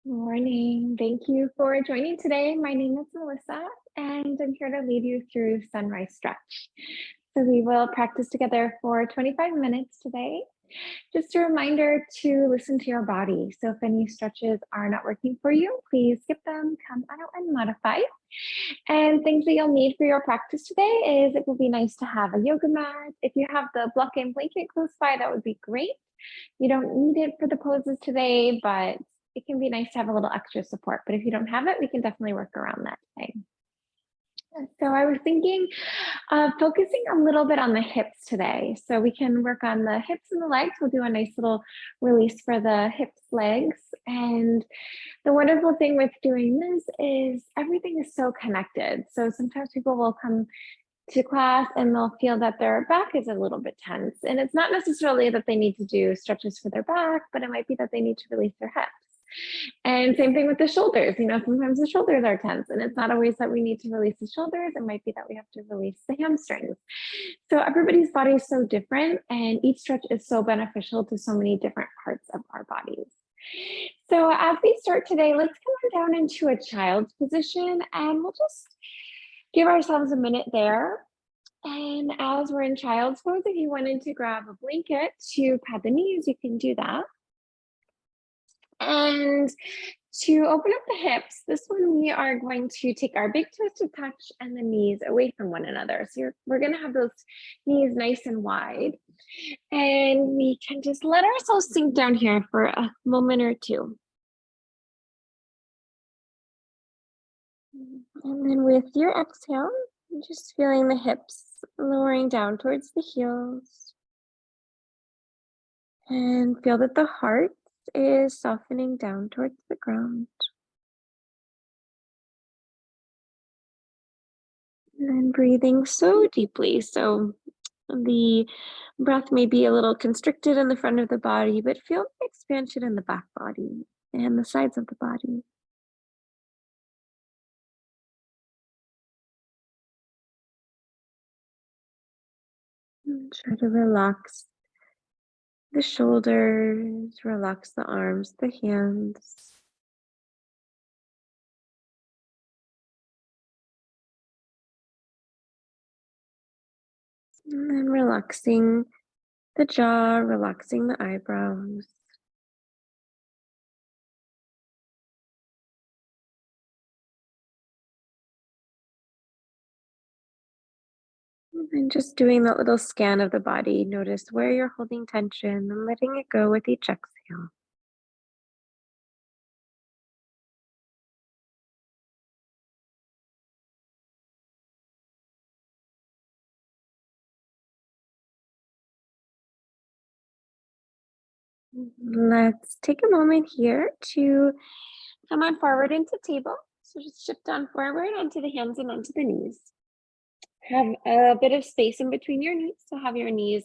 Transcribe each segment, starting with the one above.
Morning. Thank you for joining today. My name is Melissa, and I'm here to lead you through sunrise stretch. So we will practice together for 25 minutes today. Just a reminder to listen to your body. So if any stretches are not working for you, please skip them, come out and modify. And things that you'll need for your practice today is it will be nice to have a yoga mat. If you have the block and blanket close by, that would be great. You don't need it for the poses today, but it can be nice to have a little extra support. But if you don't have it, we can definitely work around that today. So I was thinking of focusing a little bit on the hips today. So we can work on the hips and the legs. We'll do a nice little release for the hips, legs. And the wonderful thing with doing this is everything is so connected. So sometimes people will come to class and they'll feel that their back is a little bit tense. And it's not necessarily that they need to do stretches for their back, but it might be that they need to release their hips. And same thing with the shoulders. Sometimes the shoulders are tense, and it's not always that we need to release the shoulders. It might be that we have to release the hamstrings. So everybody's body is so different, and each stretch is so beneficial to so many different parts of our bodies. So as we start today, let's come on down into a child's position, and we'll just give ourselves a minute there. And as we're in child's pose, if you wanted to grab a blanket to pad the knees, you can do that. And to open up the hips, this one we are going to take our big toes to touch and the knees away from one another. So we're going to have those knees nice and wide. And we can just let ourselves sink down here for a moment or two. And then with your exhale, just feeling the hips lowering down towards the heels. And feel that the heart is softening down towards the ground. And then breathing so deeply. So the breath may be a little constricted in the front of the body, but feel the expansion in the back body and the sides of the body. And try to relax the shoulders, relax the arms, the hands. And then relaxing the jaw, relaxing the eyebrows. And just doing that little scan of the body. Notice where you're holding tension and letting it go with each exhale. Let's take a moment here to come on forward into table. So just shift on forward onto the hands and onto the knees. Have a bit of space in between your knees. So have your knees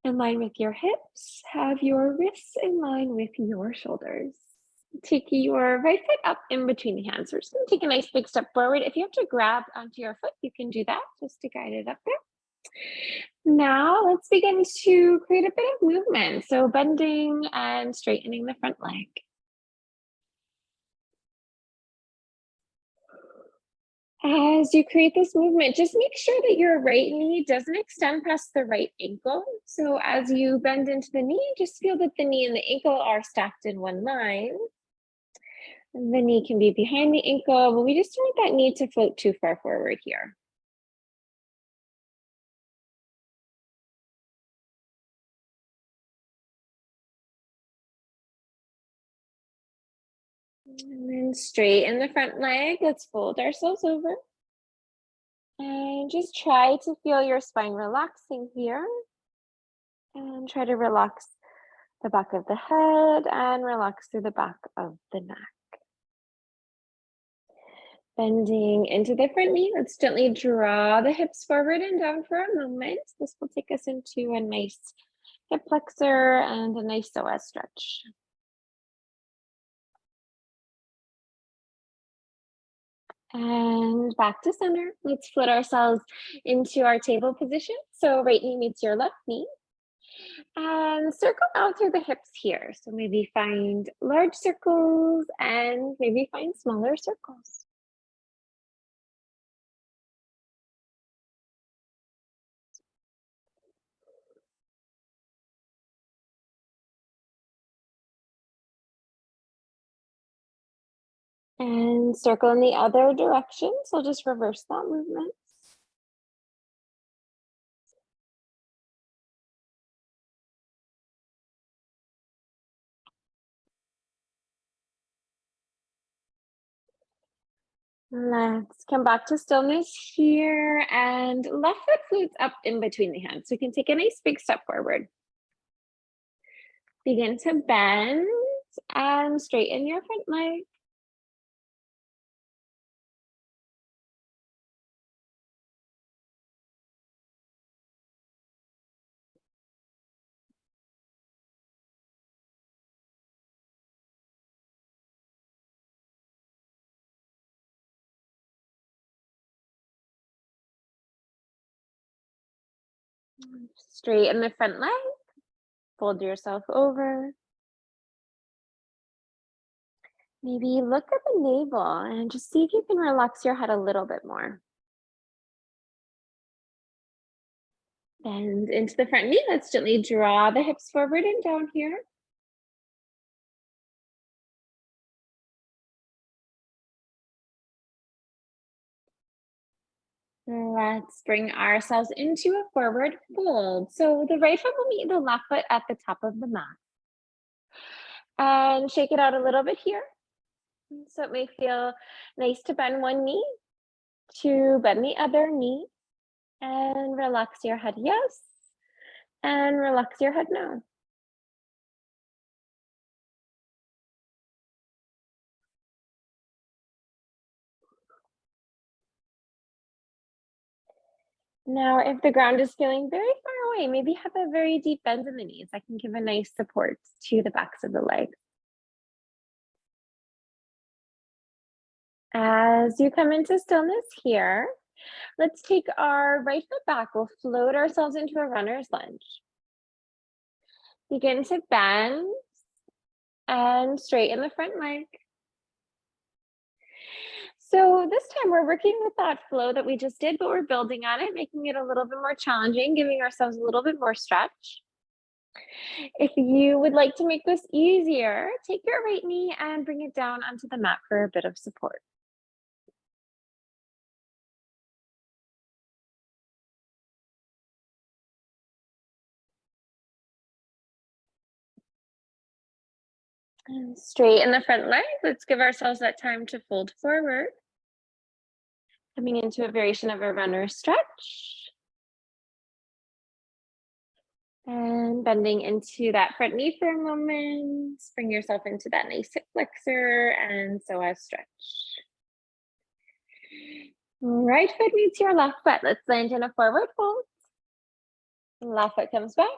in line with your hips. Have your wrists in line with your shoulders. Take your right foot up in between the hands. We're just going to take a nice big step forward. If you have to grab onto your foot, you can do that just to guide it up there. Now let's begin to create a bit of movement. So bending and straightening the front leg. As you create this movement, just make sure that your right knee doesn't extend past the right ankle. So as you bend into the knee, just feel that the knee and the ankle are stacked in one line. And the knee can be behind the ankle, but we just don't want that knee to float too far forward here. And then straighten the front leg. Let's fold ourselves over. And just try to feel your spine relaxing here. And try to relax the back of the head and relax through the back of the neck. Bending into the front knee. Let's gently draw the hips forward and down for a moment. This will take us into a nice hip flexor and a nice psoas stretch. And back to center. Let's flip ourselves into our table position. So right knee meets your left knee. And circle out through the hips here. So maybe find large circles and maybe find smaller circles. And circle in the other direction. So just reverse that movement. Let's come back to stillness here, and left foot flutes up in between the hands. So you can take a nice big step forward. Begin to bend and straighten your front leg. Straighten the front leg. Fold yourself over. Maybe look at the navel and just see if you can relax your head a little bit more. Bend into the front knee. Let's gently draw the hips forward and down here. Let's bring ourselves into a forward fold. So the right foot will meet the left foot at the top of the mat. And shake it out a little bit here. So it may feel nice to bend one knee, to bend the other knee, and relax your head, yes, and relax your head, no. Now, if the ground is feeling very far away, maybe have a very deep bend in the knees. That can give a nice support to the backs of the legs. As you come into stillness here, let's take our right foot back. We'll float ourselves into a runner's lunge. Begin to bend and straighten the front leg. So this time we're working with that flow that we just did, but we're building on it, making it a little bit more challenging, giving ourselves a little bit more stretch. If you would like to make this easier, take your right knee and bring it down onto the mat for a bit of support. And straighten the front leg. Let's give ourselves that time to fold forward. Coming into a variation of a runner stretch. And bending into that front knee for a moment. Bring yourself into that nice hip flexor and psoas stretch. Right foot meets your left foot. Let's land in a forward fold. Left foot comes back.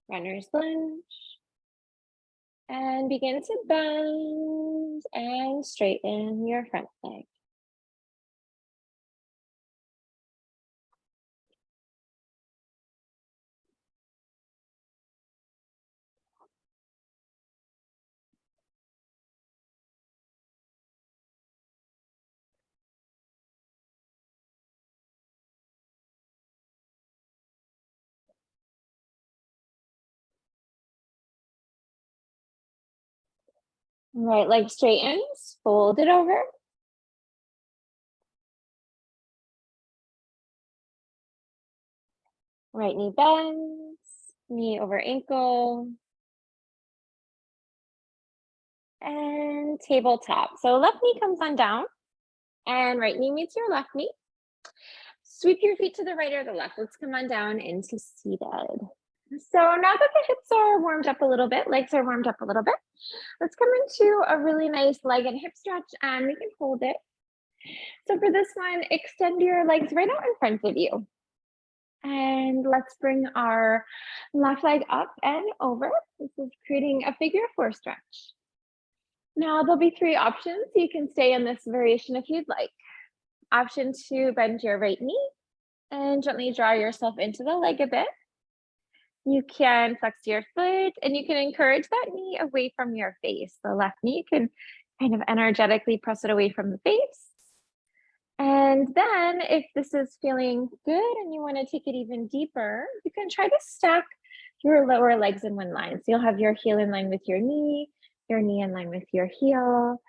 Runner's lunge. And begin to bend and straighten your front leg. Right leg straightens, fold it over. Right knee bends, knee over ankle. And tabletop. So left knee comes on down and right knee meets your left knee. Sweep your feet to the right or the left. Let's come on down into seated. So now that the hips are warmed up a little bit, legs are warmed up a little bit, let's come into a really nice leg and hip stretch and we can hold it. So for this one, extend your legs right out in front of you. And let's bring our left leg up and over. This is creating a figure four stretch. Now there'll be three options. You can stay in this variation if you'd like. Option two, bend your right knee and gently draw yourself into the leg a bit. You can flex your foot and you can encourage that knee away from your face. The left knee can kind of energetically press it away from the face. And then if this is feeling good and you want to take it even deeper, you can try to stack your lower legs in one line. So you'll have your heel in line with your knee in line with your heel.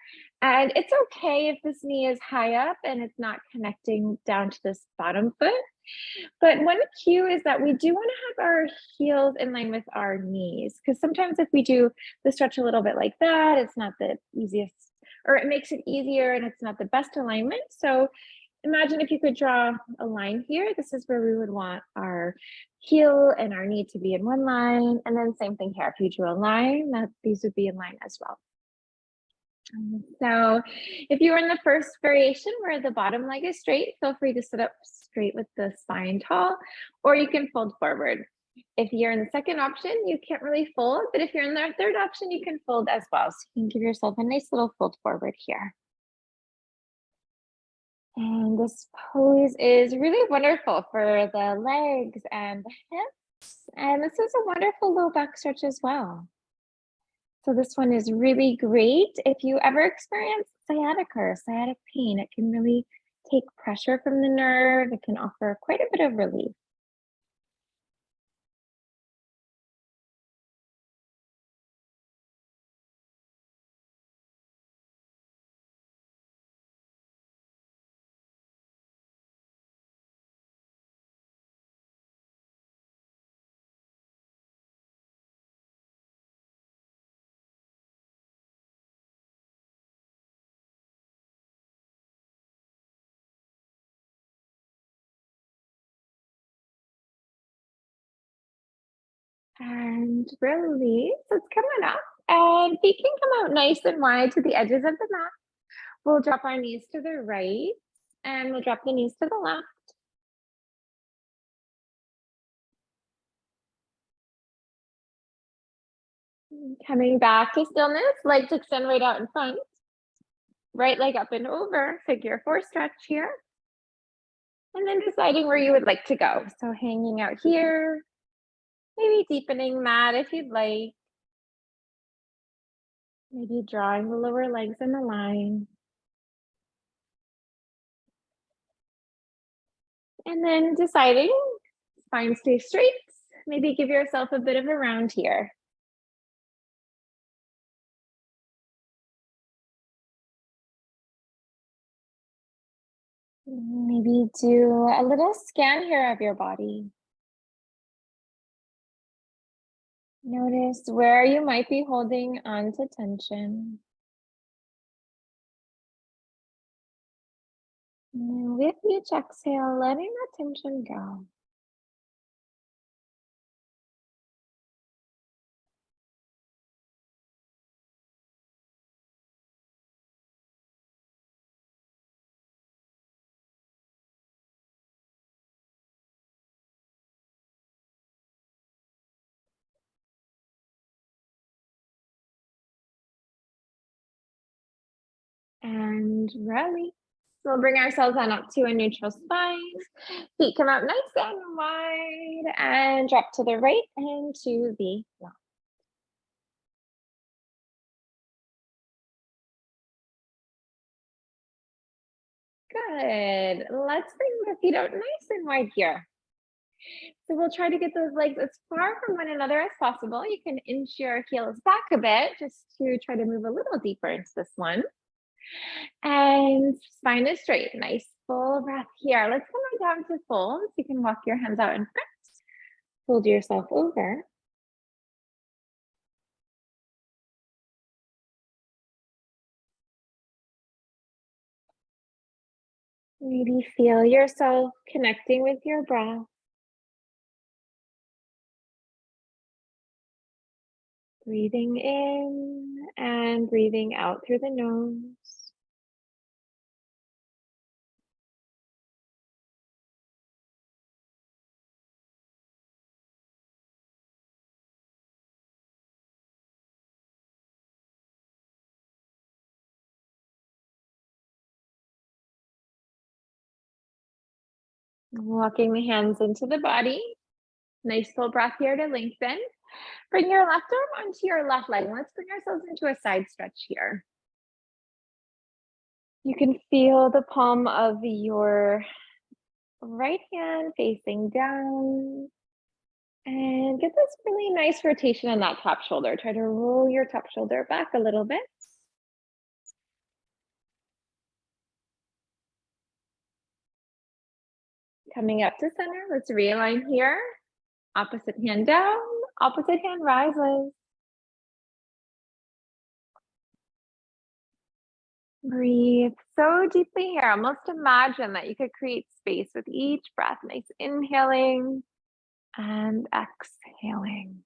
And it's okay if this knee is high up and it's not connecting down to this bottom foot. But one cue is that we do want to have our heels in line with our knees, because sometimes if we do the stretch a little bit like that, it's not the easiest, or it makes it easier and it's not the best alignment. So imagine if you could draw a line here. This is where we would want our heel and our knee to be in one line. And then same thing here. If you drew a line, that these would be in line as well. So if you were in the first variation where the bottom leg is straight, feel free to sit up straight with the spine tall, or you can fold forward. If you're in the second option, you can't really fold, but if you're in the third option, you can fold as well. So you can give yourself a nice little fold forward here. And this pose is really wonderful for the legs and the hips. And this is a wonderful low back stretch as well. So this one is really great. If you ever experience sciatica or sciatic pain, it can really take pressure from the nerve. It can offer quite a bit of relief. And release. It's coming up. And feet can come out nice and wide to the edges of the mat. We'll drop our knees to the right and we'll drop the knees to the left. Coming back to stillness, legs extend right out in front. Right leg up and over, figure 4 stretch here. And then deciding where you would like to go. So hanging out here, maybe deepening that if you'd like. Maybe drawing the lower legs in a line. And then deciding, spine stays straight. Maybe give yourself a bit of a round here. Maybe do a little scan here of your body. Notice where you might be holding on to tension. And with each exhale, letting that tension go. And release. We'll bring ourselves on up to a neutral spine. Feet come out nice and wide and drop to the right and to the left. Good. Let's bring the feet out nice and wide here. So we'll try to get those legs as far from one another as possible. You can inch your heels back a bit just to try to move a little deeper into this one. And spine is straight. Nice full breath here. Let's come on down to fold. You can walk your hands out in front. Fold yourself over. Maybe feel yourself connecting with your breath. Breathing in and breathing out through the nose. Walking the hands into the body. Nice full breath here to lengthen. Bring your left arm onto your left leg. Let's bring ourselves into a side stretch here. You can feel the palm of your right hand facing down. And get this really nice rotation in that top shoulder. Try to roll your top shoulder back a little bit. Coming up to center, let's realign here. Opposite hand down, opposite hand rises. Breathe so deeply here. Almost imagine that you could create space with each breath. Nice inhaling and exhaling.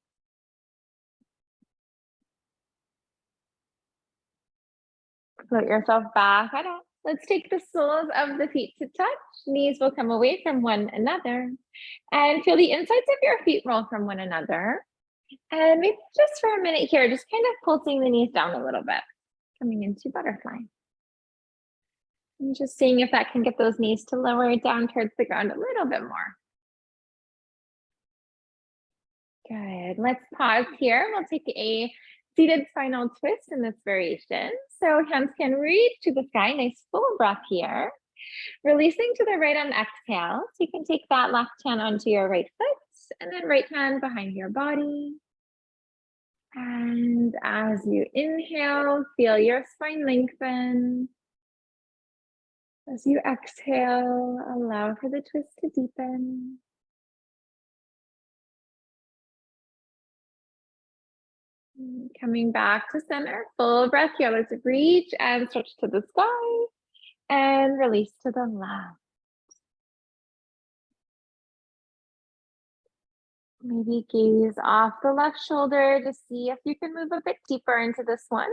Float yourself back on up. Let's take the soles of the feet to touch. Knees will come away from one another. And feel the insides of your feet roll from one another. And maybe just for a minute here, just kind of pulsing the knees down a little bit. Coming into butterfly. And just seeing if that can get those knees to lower down towards the ground a little bit more. Good. Let's pause here. We'll take a seated spinal twist in this variation. So hands can reach to the sky. Nice full breath here. Releasing to the right on exhale. So you can take that left hand onto your right foot and then right hand behind your body. And as you inhale, feel your spine lengthen. As you exhale, allow for the twist to deepen. Coming back to center, full breath here. Let's reach and stretch to the sky and release to the left. Maybe gaze off the left shoulder to see if you can move a bit deeper into this one.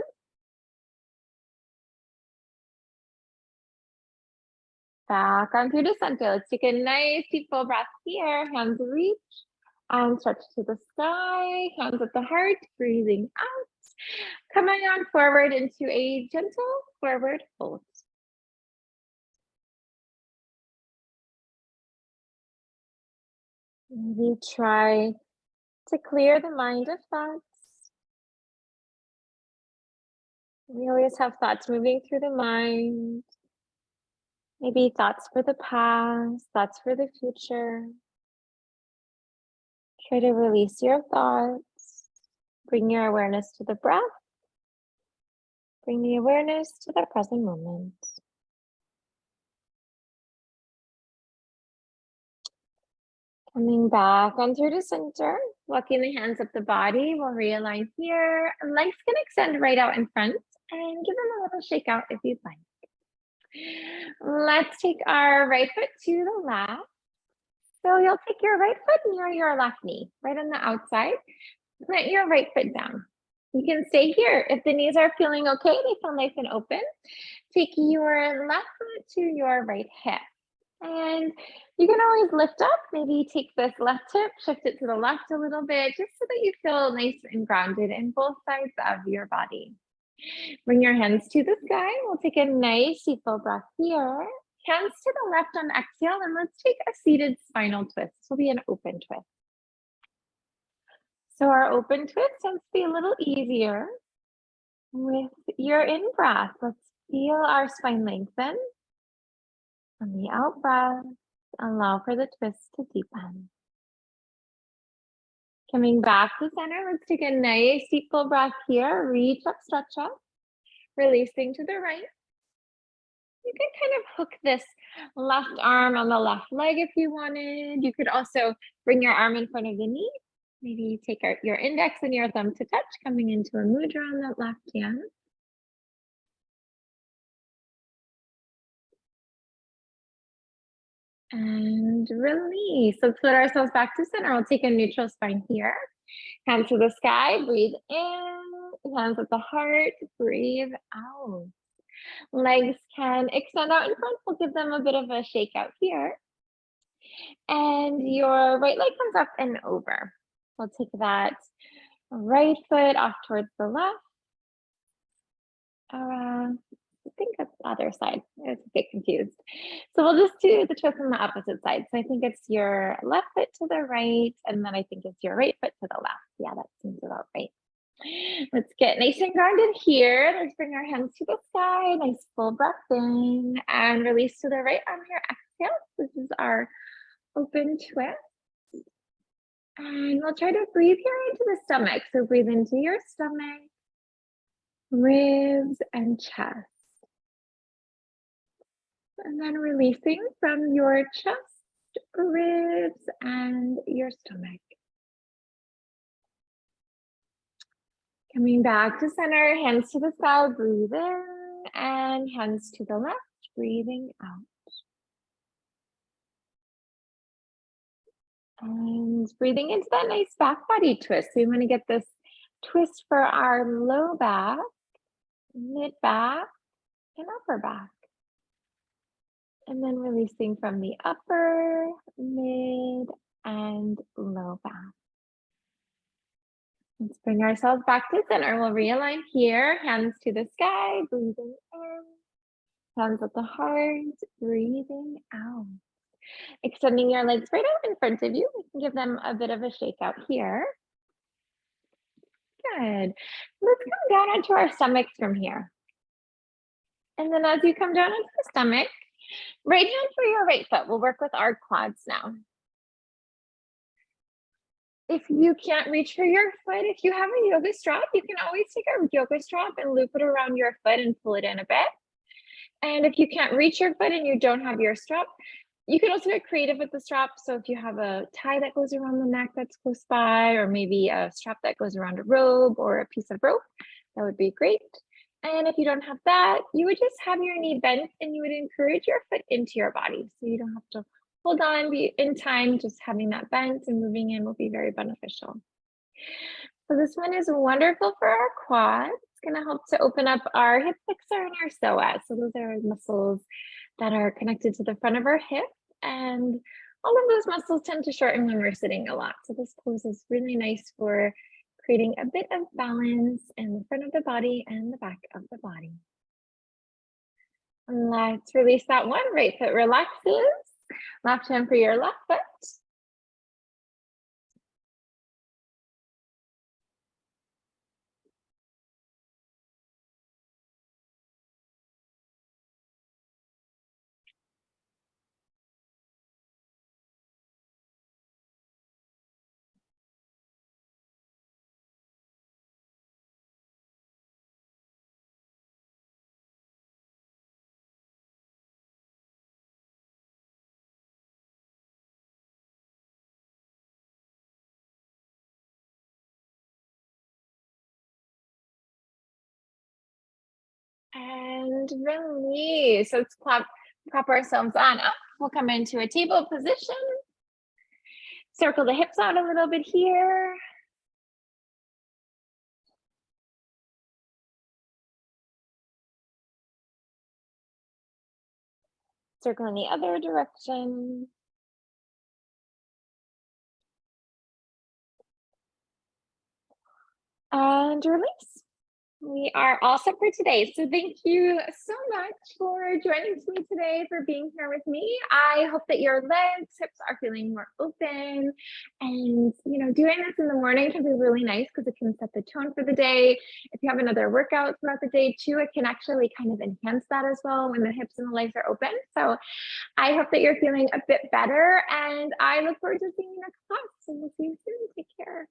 Back on through to center. Let's take a nice deep full breath here. Hands reach and stretch to the sky. Hands at the heart, breathing out. Coming on forward into a gentle forward fold. Maybe try to clear the mind of thoughts. We always have thoughts moving through the mind. Maybe thoughts for the past, thoughts for the future. Try to release your thoughts. Bring your awareness to the breath. Bring the awareness to the present moment. Coming back on through to center, walking the hands up the body. We'll realign here. Legs can extend right out in front and give them a little shake out if you'd like. Let's take our right foot to the left. So you'll take your right foot near your left knee, right on the outside. Plant your right foot down. You can stay here. If the knees are feeling okay, they feel nice and open. Take your left foot to your right hip. And you can always lift up, maybe take this left hip, shift it to the left a little bit, just so that you feel nice and grounded in both sides of your body. Bring your hands to the sky. We'll take a nice deep full breath here. Hands to the left on exhale, and let's take a seated spinal twist. This will be an open twist. So our open twist tends to be a little easier. With your in-breath, let's feel our spine lengthen. On the out-breath, allow for the twist to deepen. Coming back to center, let's take a nice deep full breath here. Reach up, stretch up. Releasing to the right. You can kind of hook this left arm on the left leg if you wanted. You could also bring your arm in front of the knee. Maybe take your index and your thumb to touch, coming into a mudra on that left hand. And release. Let's put ourselves back to center. We'll take a neutral spine here. Hands to the sky, breathe in. Hands at the heart, breathe out. Legs can extend out in front. We'll give them a bit of a shake out here. And your right leg comes up and over. We'll take that right foot off towards the left. think that's the other side. I was a bit confused. So we'll just do the twist on the opposite side. So I think it's your left foot to the right, and then I think it's your right foot to the left. Yeah, that seems about right. Let's get nice and grounded here. Let's bring our hands to the sky. Nice full breath in and release to the right on your exhale. This is our open twist. And we'll try to breathe here into the stomach. So breathe into your stomach, ribs, and chest. And then releasing from your chest, ribs, and your stomach. Coming back to center, hands to the sky, breathe in, and hands to the left, breathing out. And breathing into that nice back body twist. So we want to get this twist for our low back, mid back, and upper back. And then releasing from the upper, mid, and low back. Let's bring ourselves back to center. We'll realign here, hands to the sky, breathing in, hands at the heart, breathing out. Extending your legs right out in front of you. We can give them a bit of a shake out here. Good. Let's come down onto our stomachs from here. And then as you come down onto the stomach, right hand for your right foot. We'll work with our quads now. If you can't reach for your foot, if you have a yoga strap, you can always take a yoga strap and loop it around your foot and pull it in a bit. And if you can't reach your foot and you don't have your strap, you can also get creative with the strap. So if you have a tie that goes around the neck that's close by, or maybe a strap that goes around a robe or a piece of rope, that would be great. And if you don't have that, you would just have your knee bent and you would encourage your foot into your body. So you don't have to hold on, be in time, just having that bent and moving in will be very beneficial. So this one is wonderful for our quads. It's going to help to open up our hip flexor and our psoas. So those are muscles that are connected to the front of our hip, and all of those muscles tend to shorten when we're sitting a lot. So this pose is really nice for creating a bit of balance in the front of the body and the back of the body. And let's release that one. Right foot relaxes. Left hand for your left foot. And release. So let's prop ourselves on up. We'll come into a table position. Circle the hips out a little bit here. Circle in the other direction. And release. We are all set for today. So thank you so much for joining me today, for being here with me. I hope that your legs, hips are feeling more open, and doing this in the morning can be really nice because it can set the tone for the day. If you have another workout throughout the day too, it can actually kind of enhance that as well when the hips and the legs are open. So I hope that you're feeling a bit better, and I look forward to seeing you next class. So we'll see you soon. Take care.